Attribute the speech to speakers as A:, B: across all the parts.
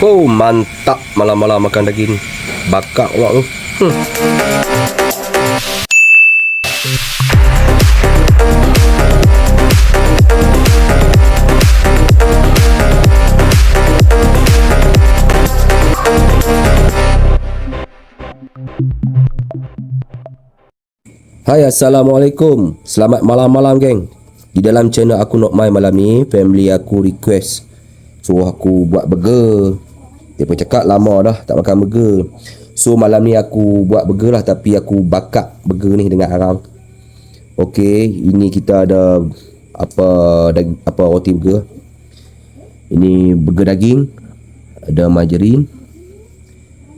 A: Oh, mantap malam-malam makan daging bakar pula tu. Hai, Assalamualaikum. Selamat malam-malam, geng. Di dalam channel aku Nok Mai malam ni, family aku request suruh aku buat burger. Dia pun cakap lama dah tak makan burger. So malam ni aku buat burger lah, tapi aku bakar burger ni dengan arang. Okey, ini kita ada apa roti burger. Ini burger daging, ada margarin,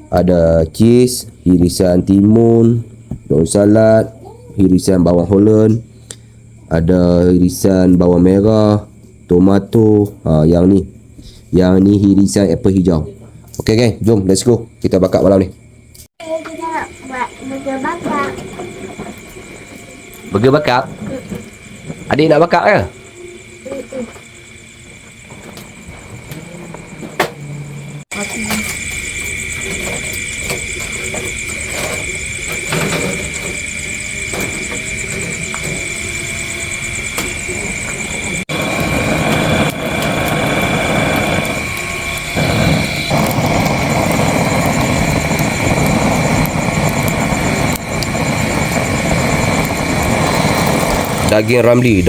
A: ada cheese, irisan timun, daun salad, irisan bawang Holland, ada irisan bawang merah, tomato, yang ni irisan apple hijau. Okey geng, jom let's go. Kita bakar malam ni.
B: Kita nak buat burger bakar.
A: Burger bakar? Adik nak bakar ke? Daging ramli.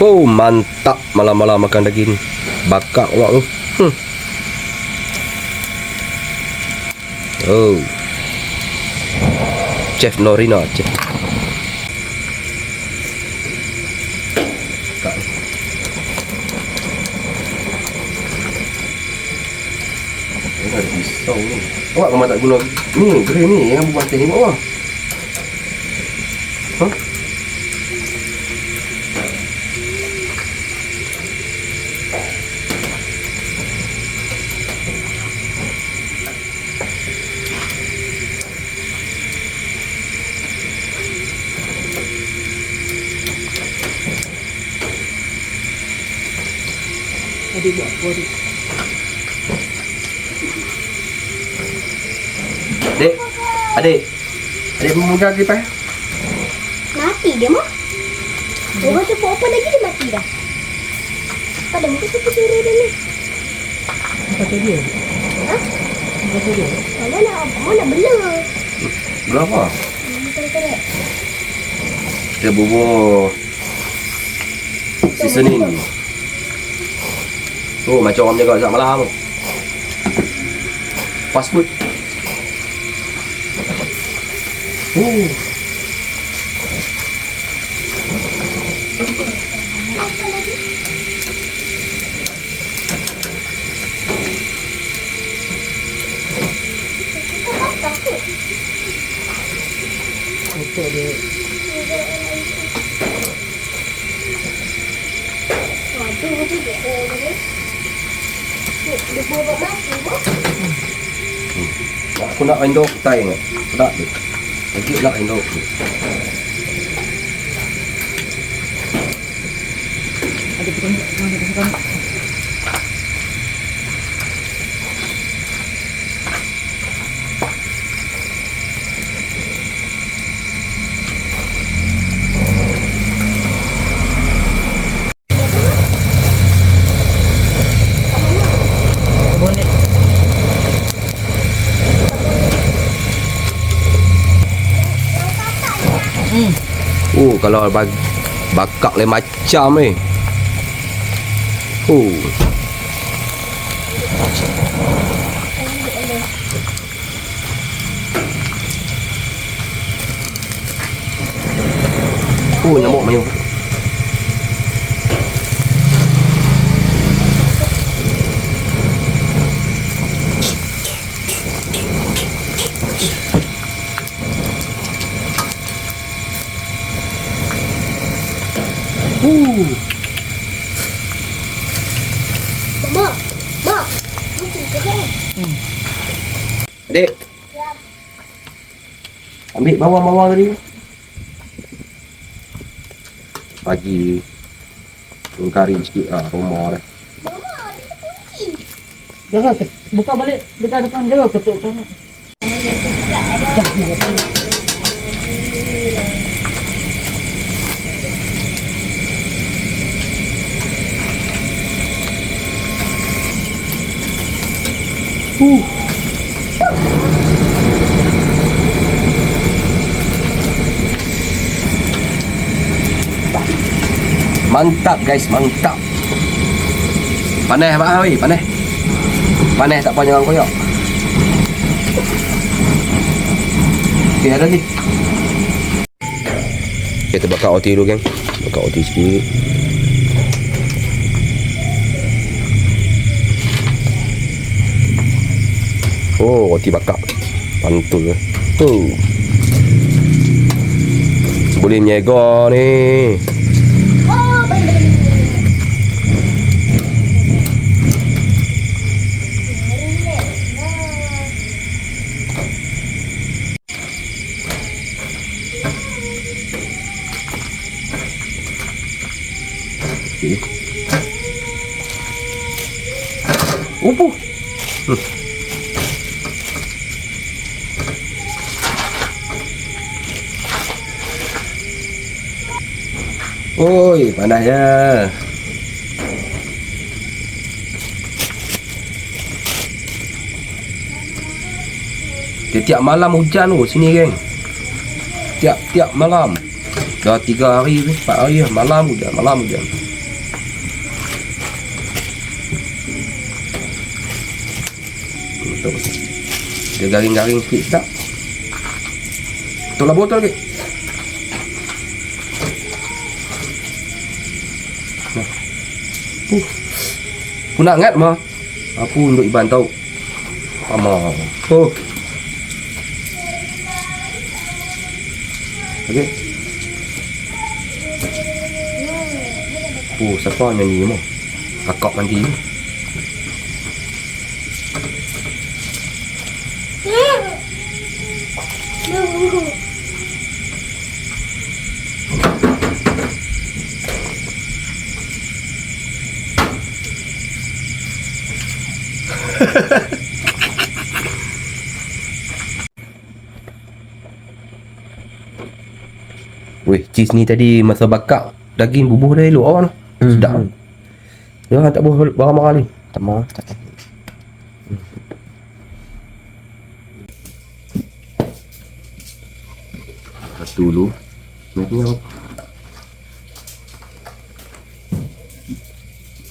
A: Oh, mantap malam-malam makan daging bakar pula tu. Oh, Chef Norina, Chef. Ada pisau ni. Awak memang tak guna ni, grey ni yang buat teh ni bawah. Hah?
C: Adik buat apa adik? Adik memuja lagi pak?
B: Mati dia mah. Orang cepat open lagi dia mati dah. Pada muka cepat suruh dia ni.
C: Apa tu dia?
B: Ha?
C: Apa tu dia?
B: Mana nak bela.
A: Berapa?
B: Correct.
A: Kita bubur seasoning. Oh, macam orang jaga saat malam tu. Fast food. Oh.
C: Kotor dia.
B: Waduh, dia buat mati pun.
A: Aku nak endok tai ni. Tak ni. Lagi nak endok ni.
C: Adik potong.
A: Oh, kalau bakar lain macam ni. Oh. Oh, nyamuk menyuk.
B: Mak. Mesti kita kan.
A: Adik, Ambil bawang-bawang tadi. Bagi kari sikit rumah dah.
C: Jangan buka balik dekat depan dia ketuk sana.
A: Mantap guys, mantap. Panas abang oi, panas. Panas tak payah jangan koyak. Okey, ada ni. Kita bakar roti dulu, geng. Bakar roti sikit. Oh, roti bakar. Mantul. Oh. Boleh menyaga ni.
B: Oh, boleh.
A: Okay. Upuh. Oi, panas ya. Tiap malam hujan tu sini, geng. Tiap malam. Dah 3 hari tu, 4 hari lah. Malam hujan. Dia garing-garing sikit sedap. Tolak botol lagi. Aku nak ngat mah. Apa untuk Iban tahu. Ama. Oh. Okey. Oh, siapa nyanyi mah? Kakak mandi. Weh, cheese ni tadi masa bakar daging bubuh dah elok awak tu. Sedap. Jangan tak boleh marah-marah ni.
D: Tak mau, tak tahu.
A: Satu dulu. Ni apa?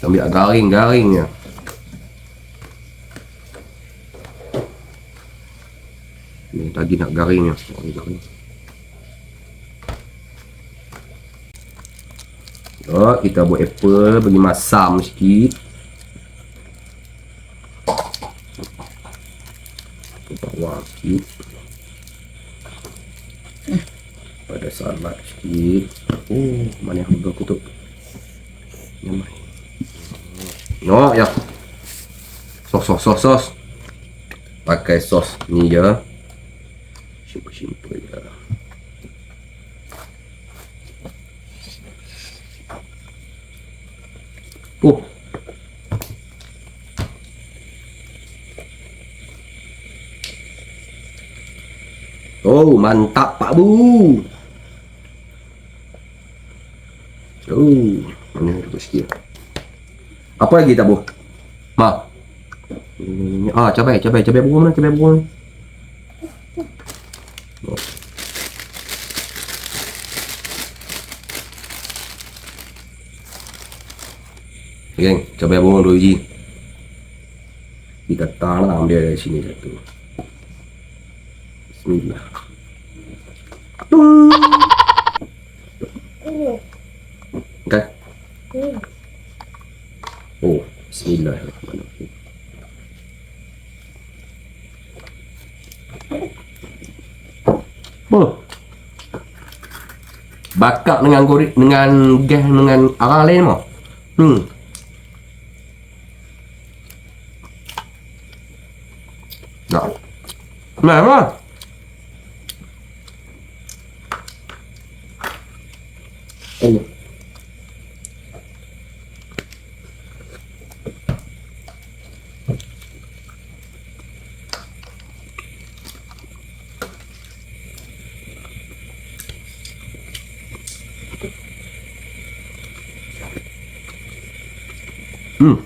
A: Ambil garing-garingnya. Ni tadi nak garingnya. Garing. Oh, kita buat apple bagi masam sikit. Bawang sikit. Pada salad sikit. Oh, mana yang aku tutup. Nyamai. No, ya. Sos. Pakai sos ni je. Simple je. Oh. Oh, mantap Pak Bu. Oh, mana duduk sikit. Apa lagi tak Bu? Ma. Cabai burung mana? Cabai burung. Oh. Geng, cabai burung 2 biji. Kita tanam dia dari sini satu. Bismillah. Okay. Oh, bismillahirrahmanirrahim. Oh. Bakar dengan goreng, dengan gas, dengan arang lain mah. Dah. Nah, mah. Oh. Hmm.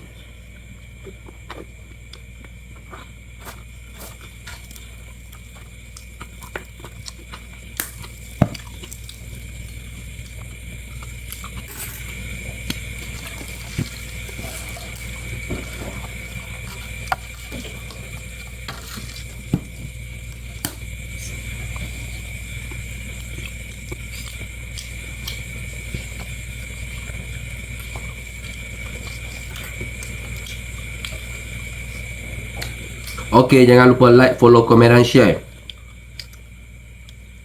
A: Okay, jangan lupa like, follow, komen dan share.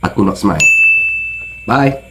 A: Aku nak smile. Bye.